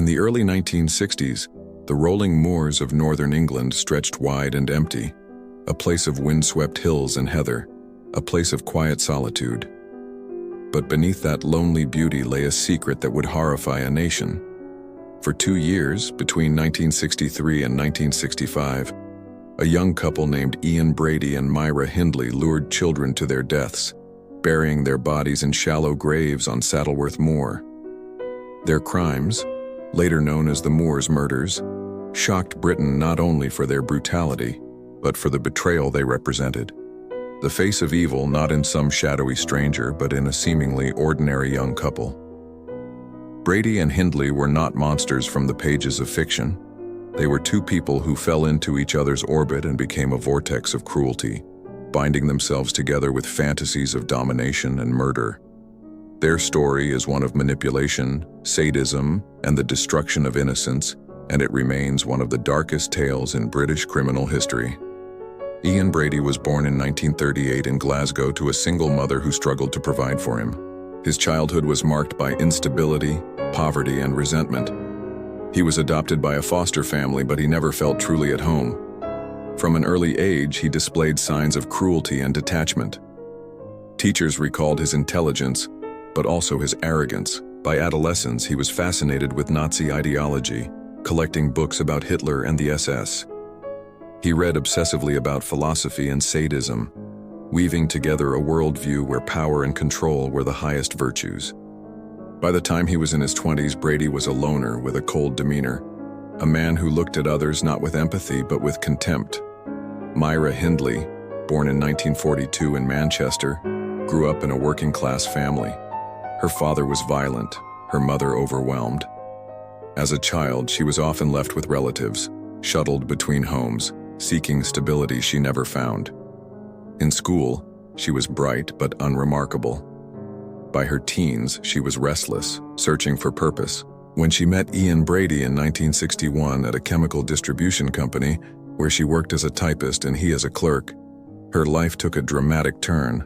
In the early 1960s, the rolling moors of northern England stretched wide and empty, a place of windswept hills and heather, a place of quiet solitude. But beneath that lonely beauty lay a secret that would horrify a nation. For 2 years, between 1963 and 1965, a young couple named Ian Brady and Myra Hindley lured children to their deaths, burying their bodies in shallow graves on Saddleworth Moor. Their crimes, later known as the Moors murders, shocked Britain not only for their brutality, but for the betrayal they represented. The face of evil not in some shadowy stranger, but in a seemingly ordinary young couple. Brady and Hindley were not monsters from the pages of fiction. They were two people who fell into each other's orbit and became a vortex of cruelty, binding themselves together with fantasies of domination and murder. Their story is one of manipulation, sadism, and the destruction of innocence, and it remains one of the darkest tales in British criminal history. Ian Brady was born in 1938 in Glasgow to a single mother who struggled to provide for him. His childhood was marked by instability, poverty, and resentment. He was adopted by a foster family, but he never felt truly at home. From an early age, he displayed signs of cruelty and detachment. Teachers recalled his intelligence, but also his arrogance. By adolescence, he was fascinated with Nazi ideology, collecting books about Hitler and the SS. He read obsessively about philosophy and sadism, weaving together a worldview where power and control were the highest virtues. By the time he was in his 20s, Brady was a loner with a cold demeanor, a man who looked at others not with empathy but with contempt. Myra Hindley, born in 1942 in Manchester, grew up in a working-class family. Her father was violent, her mother overwhelmed. As a child, she was often left with relatives, shuttled between homes, seeking stability she never found. In school, she was bright but unremarkable. By her teens, she was restless, searching for purpose. When she met Ian Brady in 1961 at a chemical distribution company, where she worked as a typist and he as a clerk, her life took a dramatic turn.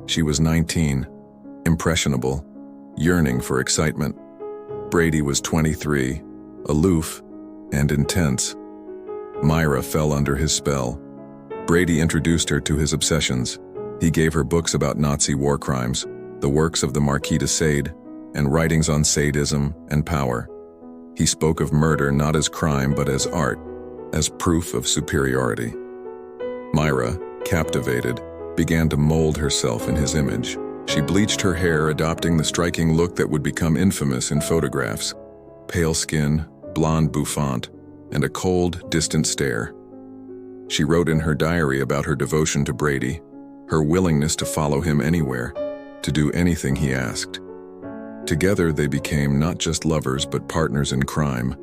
She was 19, impressionable, yearning for excitement. Brady was 23, aloof and intense. Myra fell under his spell. Brady introduced her to his obsessions. He gave her books about Nazi war crimes, the works of the Marquis de Sade, and writings on sadism and power. He spoke of murder not as crime but as art, as proof of superiority. Myra, captivated, began to mold herself in his image. She bleached her hair, adopting the striking look that would become infamous in photographs. Pale skin, blonde bouffant, and a cold, distant stare. She wrote in her diary about her devotion to Brady, her willingness to follow him anywhere, to do anything he asked. Together they became not just lovers but partners in crime,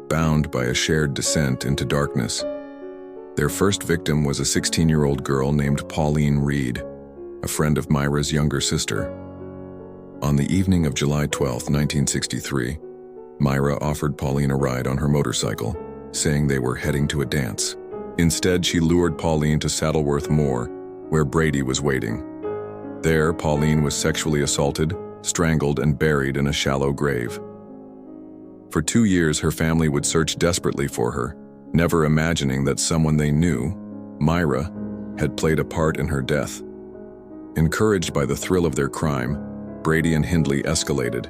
bound by a shared descent into darkness. Their first victim was a 16-year-old girl named Pauline Reade, a friend of Myra's younger sister. On the evening of July 12, 1963, Myra offered Pauline a ride on her motorcycle, saying they were heading to a dance. Instead, she lured Pauline to Saddleworth Moor, where Brady was waiting. There, Pauline was sexually assaulted, strangled, and buried in a shallow grave. For 2 years, her family would search desperately for her, never imagining that someone they knew, Myra, had played a part in her death. Encouraged by the thrill of their crime, Brady and Hindley escalated.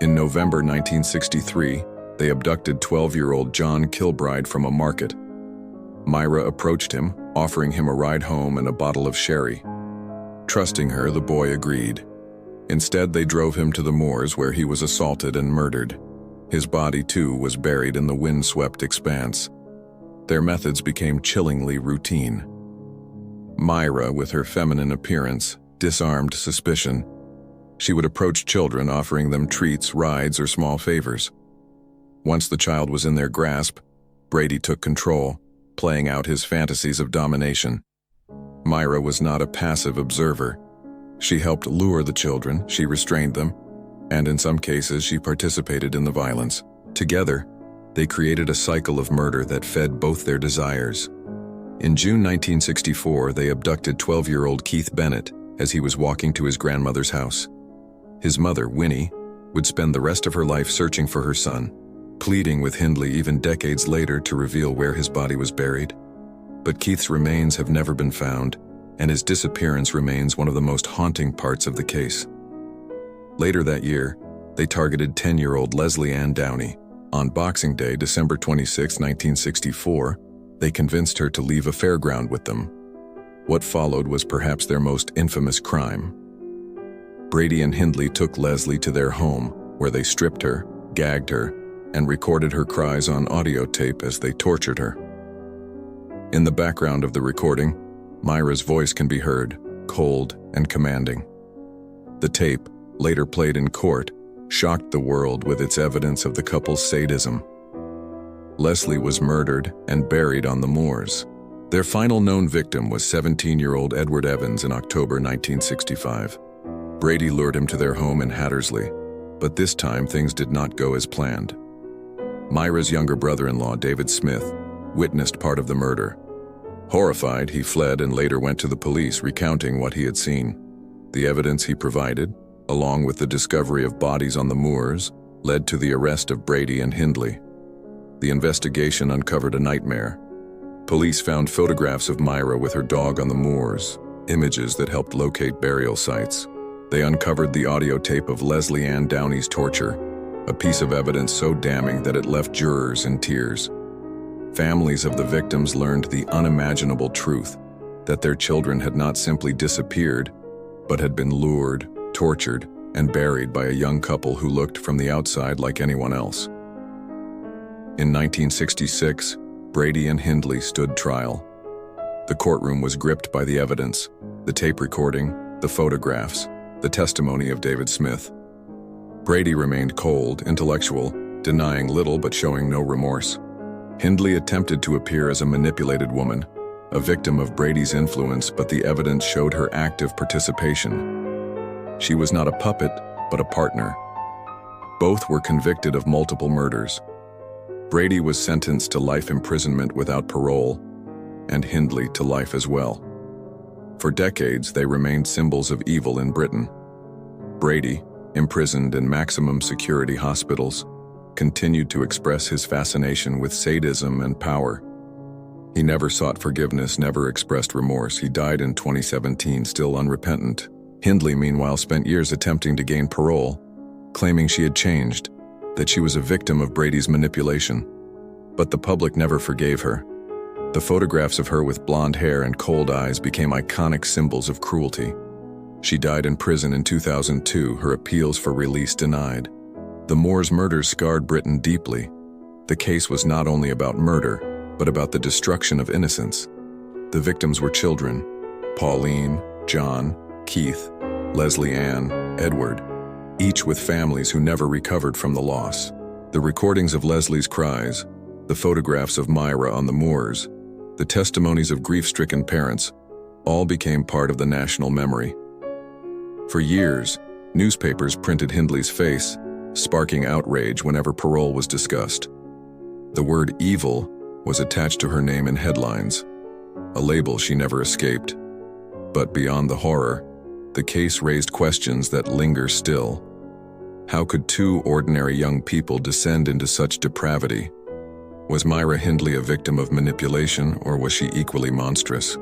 In November 1963, they abducted 12-year-old John Kilbride from a market. Myra approached him, offering him a ride home and a bottle of sherry. Trusting her, the boy agreed. Instead, they drove him to the moors where he was assaulted and murdered. His body, too, was buried in the wind-swept expanse. Their methods became chillingly routine. Myra, with her feminine appearance, disarmed suspicion. She would approach children, offering them treats, rides, or small favors. Once the child was in their grasp, Brady took control, playing out his fantasies of domination. Myra was not a passive observer. She helped lure the children, she restrained them, and in some cases she participated in the violence. Together, they created a cycle of murder that fed both their desires. In June 1964, they abducted 12-year-old Keith Bennett as he was walking to his grandmother's house. His mother, Winnie, would spend the rest of her life searching for her son, pleading with Hindley even decades later to reveal where his body was buried. But Keith's remains have never been found, and his disappearance remains one of the most haunting parts of the case. Later that year, they targeted 10-year-old Lesley Ann Downey. On Boxing Day, December 26, 1964, they convinced her to leave a fairground with them. What followed was perhaps their most infamous crime. Brady and Hindley took Lesley to their home, where they stripped her, gagged her, and recorded her cries on audio tape as they tortured her. In the background of the recording, Myra's voice can be heard, cold and commanding. The tape, later played in court, shocked the world with its evidence of the couple's sadism. Lesley was murdered and buried on the moors. Their final known victim was 17-year-old Edward Evans in October 1965. Brady lured him to their home in Hattersley, but this time things did not go as planned. Myra's younger brother-in-law, David Smith, witnessed part of the murder. Horrified, he fled and later went to the police recounting what he had seen. The evidence he provided, along with the discovery of bodies on the moors, led to the arrest of Brady and Hindley. The investigation uncovered a nightmare. Police found photographs of Myra with her dog on the moors, images that helped locate burial sites. They uncovered the audio tape of Lesley Ann Downey's torture, a piece of evidence so damning that it left jurors in tears. Families of the victims learned the unimaginable truth that their children had not simply disappeared, but had been lured, tortured, and buried by a young couple who looked from the outside like anyone else. In 1966, Brady and Hindley stood trial. The courtroom was gripped by the evidence, the tape recording, the photographs, the testimony of David Smith. Brady remained cold, intellectual, denying little but showing no remorse. Hindley attempted to appear as a manipulated woman, a victim of Brady's influence, but the evidence showed her active participation. She was not a puppet, but a partner. Both were convicted of multiple murders. Brady was sentenced to life imprisonment without parole, and Hindley to life as well. For decades, they remained symbols of evil in Britain. Brady, imprisoned in maximum security hospitals, continued to express his fascination with sadism and power. He never sought forgiveness, never expressed remorse. He died in 2017, still unrepentant. Hindley, meanwhile, spent years attempting to gain parole, claiming she had changed, that she was a victim of Brady's manipulation. But the public never forgave her. The photographs of her with blonde hair and cold eyes became iconic symbols of cruelty. She died in prison in 2002, her appeals for release denied. The Moors murders scarred Britain deeply. The case was not only about murder, but about the destruction of innocence. The victims were children: Pauline, John, Keith, Lesley Ann, Edward, each with families who never recovered from the loss. The recordings of Lesley's cries, the photographs of Myra on the moors, the testimonies of grief-stricken parents, all became part of the national memory. For years, newspapers printed Hindley's face, sparking outrage whenever parole was discussed. The word evil was attached to her name in headlines, a label she never escaped. But beyond the horror, the case raised questions that linger still. How could two ordinary young people descend into such depravity? Was Myra Hindley a victim of manipulation, or was she equally monstrous?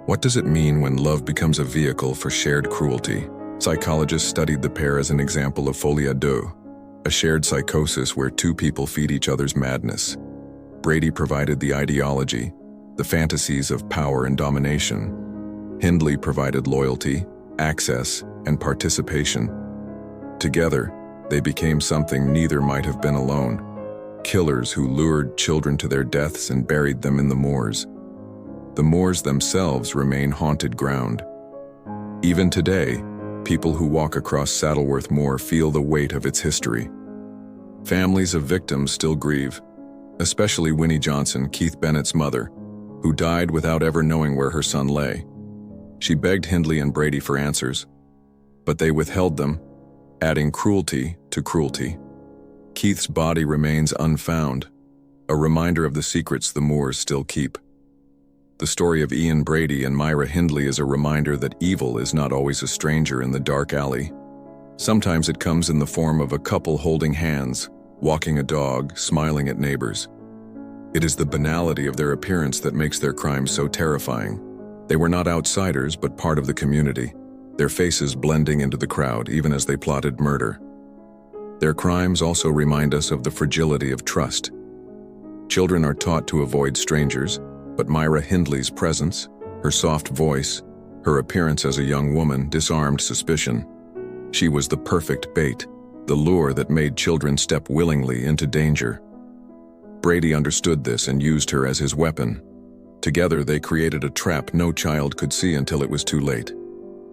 What does it mean when love becomes a vehicle for shared cruelty? Psychologists studied the pair as an example of folie à deux, a shared psychosis where two people feed each other's madness. Brady provided the ideology, the fantasies of power and domination. Hindley provided loyalty, access, and participation. Together, they became something neither might have been alone: killers who lured children to their deaths and buried them in the moors. The moors themselves remain haunted ground. Even today, people who walk across Saddleworth Moor feel the weight of its history. Families of victims still grieve, especially Winnie Johnson, Keith Bennett's mother, who died without ever knowing where her son lay. She begged Hindley and Brady for answers, but they withheld them, adding cruelty to cruelty. Keith's body remains unfound, a reminder of the secrets the Moors still keep. The story of Ian Brady and Myra Hindley is a reminder that evil is not always a stranger in the dark alley. Sometimes it comes in the form of a couple holding hands, walking a dog, smiling at neighbors. It is the banality of their appearance that makes their crimes so terrifying. They were not outsiders, but part of the community, their faces blending into the crowd even as they plotted murder. Their crimes also remind us of the fragility of trust. Children are taught to avoid strangers, but Myra Hindley's presence, her soft voice, her appearance as a young woman disarmed suspicion. She was the perfect bait, the lure that made children step willingly into danger. Brady understood this and used her as his weapon. Together they created a trap no child could see until it was too late.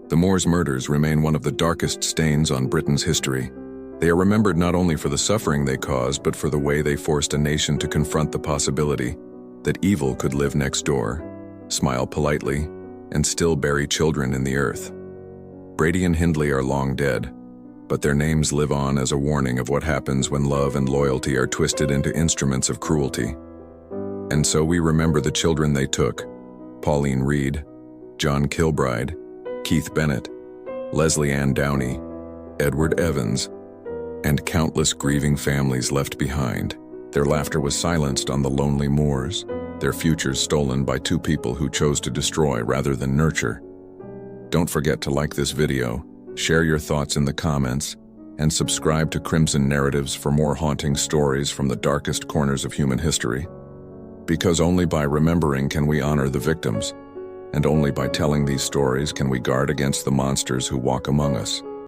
The Moors' murders remain one of the darkest stains on Britain's history. They are remembered not only for the suffering they caused, but for the way they forced a nation to confront the possibility that evil could live next door, smile politely, and still bury children in the earth. Brady and Hindley are long dead, but their names live on as a warning of what happens when love and loyalty are twisted into instruments of cruelty. And so we remember the children they took: Pauline Reade, John Kilbride, Keith Bennett, Lesley Ann Downey, Edward Evans, and countless grieving families left behind. Their laughter was silenced on the lonely moors, their futures stolen by two people who chose to destroy rather than nurture. Don't forget to like this video, share your thoughts in the comments, and subscribe to Crimson Narratives for more haunting stories from the darkest corners of human history. Because only by remembering can we honor the victims, and only by telling these stories can we guard against the monsters who walk among us.